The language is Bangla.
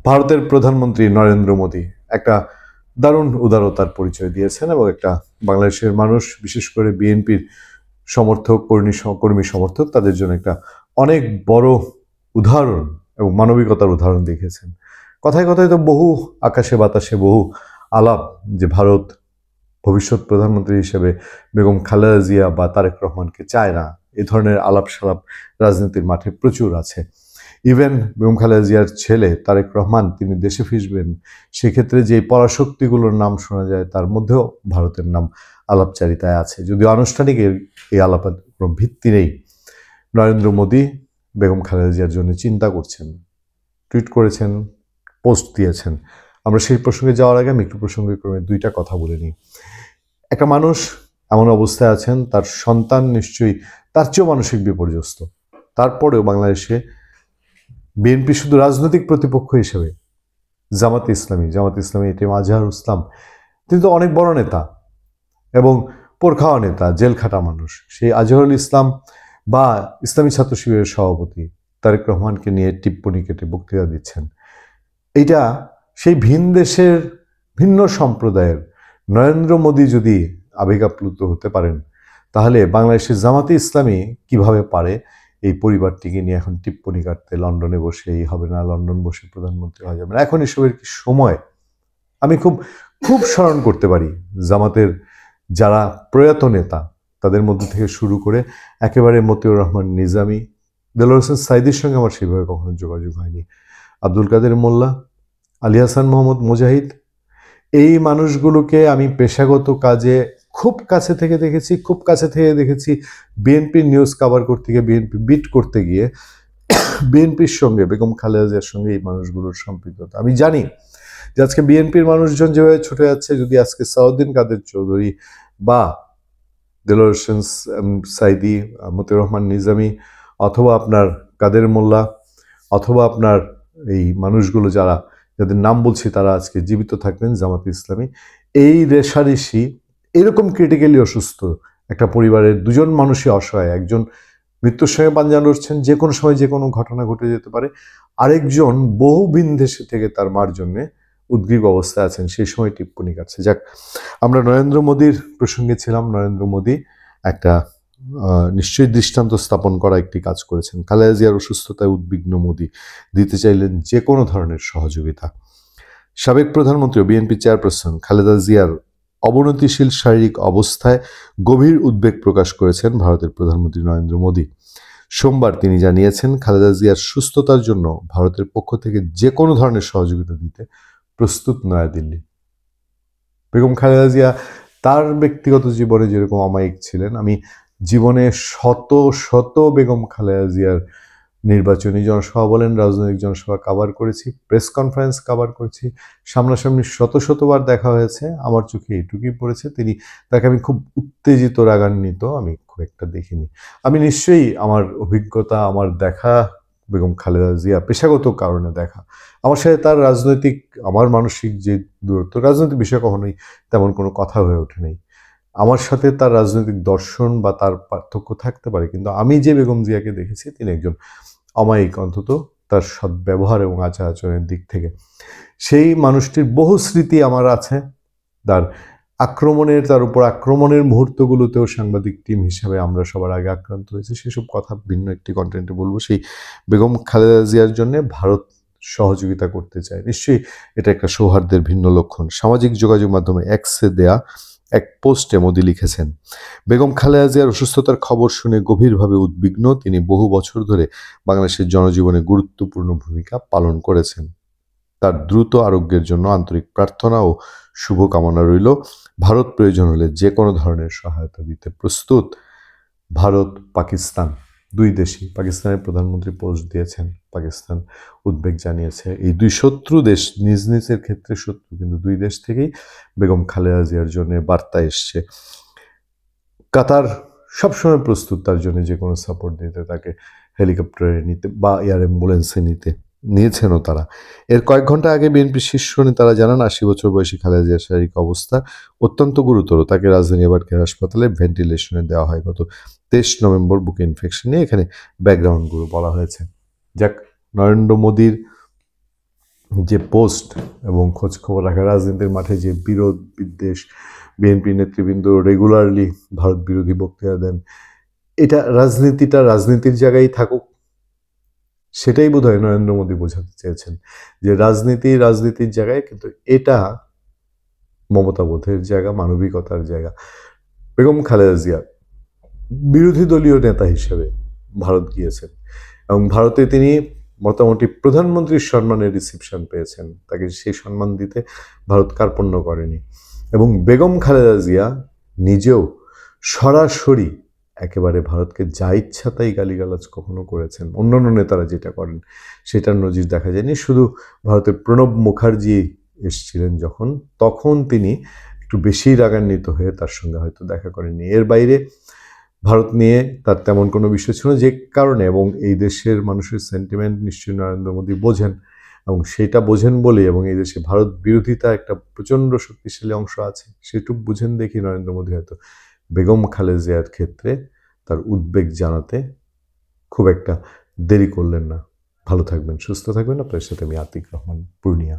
ভারতের প্রধানমন্ত্রী নরেন্দ্র মোদী একটা দারুণ উদারতার পরিচয় দিয়েছেন এবং একটা বাংলাদেশের মানুষ, বিশেষ করে বিএনপির সমর্থক, কর্মী সমর্থক, তাদের জন্য একটা অনেক বড় উদাহরণ এবং মানবিকতার উদাহরণ দেখিয়েছেন। কথায় কথায় তো বহু আকাশে বাতাসে বহু আলাপ যে ভারত ভবিষ্যৎ প্রধানমন্ত্রী হিসেবে বেগম খালেদা জিয়া বা তারেক রহমানকে চায় না, এ ধরনের আলাপ সালাপ রাজনীতির মাঠে প্রচুর আছে। ইভেন বেগম খালেদা জিয়ার ছেলে তারেক রহমান, তিনি দেশে ফিরবেন, সেক্ষেত্রে যে পরাশক্তিগুলোর নাম শোনা যায় তার মধ্যেও ভারতের নাম আলাপচারিতায় আছে, যদিও আনুষ্ঠানিক এই আলাপের কোনো ভিত্তি নেই। নরেন্দ্র মোদী বেগম খালেদা জিয়ার জন্য চিন্তা করছেন, টুইট করেছেন, পোস্ট দিয়েছেন। আমরা সেই প্রসঙ্গে যাওয়ার আগে আমি একটু প্রসঙ্গক্রমে দুইটা কথা বলে নিই। একটা মানুষ এমন অবস্থায় আছেন, তার সন্তান নিশ্চয়ই তার চেয়েও মানসিক বিপর্যস্ত, তারপরেও বাংলাদেশে বিএনপি শুধু রাজনৈতিক প্রতিপক্ষ হিসেবে জামাত ইসলামী এটিএম আজহারুল ইসলাম, তিনি তো অনেক বড় নেতা এবং পোরখাওয়া নেতা, জেল খাটা মানুষ। সেই আজহারুল ইসলাম বা ইসলামী ছাত্র শিবিরের সভাপতি তারেক রহমানকে নিয়ে টিপ্পনী কেটে বক্তৃতা দিচ্ছেন। এইটা সেই ভিন দেশের ভিন্ন সম্প্রদায়ের নরেন্দ্র মোদী যদি আবেগ আপ্লুত হতে পারেন, তাহলে বাংলাদেশের জামাতে ইসলামী কিভাবে পারে এই পরিবারটিকে নিয়ে এখন টিপ্পনী কাটতে? লন্ডনে বসে এই হবে না, লন্ডন বসে প্রধানমন্ত্রী হওয়া যাবে না, এখন এসবের কি সময়? আমি খুব স্মরণ করতে পারি জামাতের যারা প্রয়াত নেতা, তাদের মধ্যে থেকে শুরু করে একেবারে মতিউর রহমান নিজামী, দেলোয়ার হোসেন সাঈদীর সঙ্গে আমার সেভাবে কখনো যোগাযোগ হয়নি, আব্দুল কাদের মোল্লা, আলী হাসান মোহাম্মদ মুজাহিদ, এই মানুষগুলোকে আমি পেশাগত কাজে খুব কাছে থেকে দেখেছি। বিএনপির নিউজ কভার করতে গিয়ে, বিএনপি বিট করতে গিয়ে বিএনপির সঙ্গে, বেগম খালেদা জিয়ার সঙ্গে এই মানুষগুলোর সম্পৃক্ততা আমি জানি। যে আজকে বিএনপির মানুষজন যেভাবে ছুটে যাচ্ছে, যদি আজকে সাউদ্দিন কাদের চৌধুরী বা দেলোয়ার হোসেন সাঈদী, মতিউর রহমান নিজামী, অথবা আপনার কাদের মোল্লা, অথবা আপনার এই মানুষগুলো যাদের নাম বলছি, তারা আজকে জীবিত থাকবেন, জামাত ইসলামী, এই রেশারেশি এরকম ক্রিটিক্যালি অসুস্থ একটা পরিবারের দুজন মানুষই অসহায়, একজন মৃত্যুর সঙ্গে পাঞ্জা লড়ছেন, যে কোনো সময় যে কোনো ঘটনা ঘটে যেতে পারে, আরেকজন বহু ভিন দেশে থেকে তার মার জন্যে উদ্গ্রীব অবস্থায় আছেন, সেই সময় টিপ্পনী কাটছে। যাক, আমরা নরেন্দ্র মোদীর প্রসঙ্গে ছিলাম। নরেন্দ্র মোদী একটা নিশ্চয়ই দৃষ্টান্ত স্থাপন করা একটি কাজ করেছেন। খালেদা জিয়ার অসুস্থতায় উদ্বিগ্ন মোদী দিতে চাইলেন যে কোনো ধরনের সহযোগিতা। সাবেক প্রধানমন্ত্রী ও বিএনপি চেয়ারপারসন খালেদা জিয়ার অবনতিশীল শারীরিক অবস্থায় গভীর উদ্বেগ প্রকাশ করেছেন ভারতের প্রধানমন্ত্রী নরেন্দ্র মোদী। সোমবার তিনি জানিয়েছেন, খালেদা জিয়ার সুস্থতার জন্য ভারতের পক্ষ থেকে যে কোনো ধরনের সহযোগিতা দিতে প্রস্তুত নয়াদিল্লি। বেগম খালেদা জিয়া তার ব্যক্তিগত জীবনে যেরকম অমায়িক ছিলেন, আমি জীবনে শত বেগম খালেদা জিয়ার নির্বাচনী জনসভা বলেন, রাজনৈতিক জনসভা কাভার করেছি, প্রেস কনফারেন্স কাভার করেছি, সামনাসামনি শতবার দেখা হয়েছে। আমার চোখে এটুকুই পড়েছে, তাকে আমি খুব উত্তেজিত, রাগান্বিত আমি খুব একটা দেখিনি। আমি নিশ্চয়ই আমার অভিজ্ঞতা, আমার দেখা বেগম খালেদা জিয়া পেশাগত কারণে দেখা, আমার সাথে তার রাজনৈতিক, আমার মানসিক যে দূরত্ব, রাজনৈতিক বিষয়ে কখনোই তেমন কোনো কথা হয়ে ওঠে নেই। আমার সাথে তার রাজনৈতিক দর্শন বা তার পার্থক্য থাকতে পারে, কিন্তু আমি যে বেগম জিয়াকে দেখেছি, তিনি একজন অমায়িক, অন্তত তার সদ্ব্যবহার এবং আচার আচরণের দিক থেকে। সেই মানুষটির বহু স্মৃতি আমার আছে। তার উপর আক্রমণের মুহূর্তগুলোতেও সাংবাদিক টিম হিসেবে আমরা সবার আগে আক্রান্ত হয়েছি। সেসব কথা ভিন্ন একটি কন্টেন্টে বলবো। সেই বেগম খালেদা জিয়ার জন্য ভারত সহযোগিতা করতে চায়, নিশ্চয়ই এটা একটা সৌহার্দ্যের ভিন্ন লক্ষণ। সামাজিক যোগাযোগ মাধ্যমে এক্সে দেয়া এক পোস্টে মোদী লিখেছেন, বেগম খালেদা জিয়ার অসুস্থতার খবর শুনে গভীরভাবে উদ্বিগ্ন। তিনি বহু বছর ধরে বাংলাদেশের জনজীবনে গুরুত্বপূর্ণ ভূমিকা পালন করেছেন। তার দ্রুত আরোগ্যের জন্য আন্তরিক প্রার্থনা ও শুভকামনা রইল। ভারত প্রয়োজন হলে যে কোনো ধরনের সহায়তা দিতে প্রস্তুত। ভারত পাকিস্তান দুই দেশই, পাকিস্তানের প্রধানমন্ত্রী পোস্ট দিয়েছেন, পাকিস্তান উদ্বেগ জানিয়েছে। এই দুই শত্রু দেশ, নিজ নিজের ক্ষেত্রে শত্রু, কিন্তু দুই দেশ থেকেই বেগম খালেদা জিয়ার জন্য বার্তা এসছে। কাতার সবসময় প্রস্তুত তার জন্য যে কোনো সাপোর্ট দিতে, তাকে হেলিকপ্টারে নিতে বা এয়ার অ্যাম্বুলেন্সে নিয়েছেনও তারা। এর কয়েক ঘন্টা আগে বিএনপির শীর্ষ নেতারা জানান, 80 বছর বয়সী খালেদা জিয়ার শারীরিক অবস্থা অত্যন্ত গুরুতর। তাকে রাজধানী আবারকের হাসপাতালে ভেন্টিলেশনে দেওয়া হয়। গত 23 নভেম্বর বুকে ইনফেকশন নিয়ে এখানে ব্যাকগ্রাউন্ডগুলো বলা হয়েছে। যাক, নরেন্দ্র মোদীর যে পোস্ট এবং খোঁজ খবর রাখা, রাজনীতির মাঠে যে বিরোধ বিদ্বেষ, বিএনপি নেতৃবৃন্দ রেগুলারলি ভারত বিরোধী বক্তৃতা দেন, এটা রাজনীতিটা রাজনীতির জায়গায় থাকুক, সেটাই বোধহয় নরেন্দ্র মোদী বোঝাতে চেয়েছেন, যে রাজনীতি রাজনীতির জায়গায়, কিন্তু এটা মমতাবোধের জায়গা, মানবিকতার জায়গা। বেগম খালেদা জিয়া বিরোধী দলীয় নেতা হিসেবে ভারত গিয়েছেন এবং ভারতে তিনি মোটামুটি প্রধানমন্ত্রীর সম্মানের রিসিপশন পেয়েছেন, তাকে সেই সম্মান দিতে ভারত কার্পণ্য করেনি। এবং বেগম খালেদা জিয়া নিজেও সরাসরি একেবারে ভারতকে যা ইচ্ছা তাই গালিগালাজ কখনো করেছেন, অন্যান্য নেতারা যেটা করেন সেটার নজির দেখা যায়নি। শুধু ভারতের প্রণব মুখার্জি এসছিলেন যখন, তখন তিনি একটু বেশি রাগান্বিত হয়ে তার সঙ্গে হয়তো দেখা করেননি। এর বাইরে ভারত নিয়ে তার তেমন কোনো বিষয় ছিল যে কারণে, এবং এই দেশের মানুষের সেন্টিমেন্ট নিশ্চয়ই নরেন্দ্র মোদী বোঝেন, এবং সেটা বোঝেন বলে, এবং এই দেশে ভারত বিরোধিতা একটা প্রচণ্ড শক্তিশালী অংশ আছে, সেটুকু বুঝেন দেখি নরেন্দ্র মোদী হয়তো বেগম খালেদা জিয়ার ক্ষেত্রে তার উদ্বেগ জানাতে খুব একটা দেরি করলেন না। ভালো থাকবেন, সুস্থ থাকবেন। আপনার সাথে আমি আতিক রহমান, পূর্ণিয়া।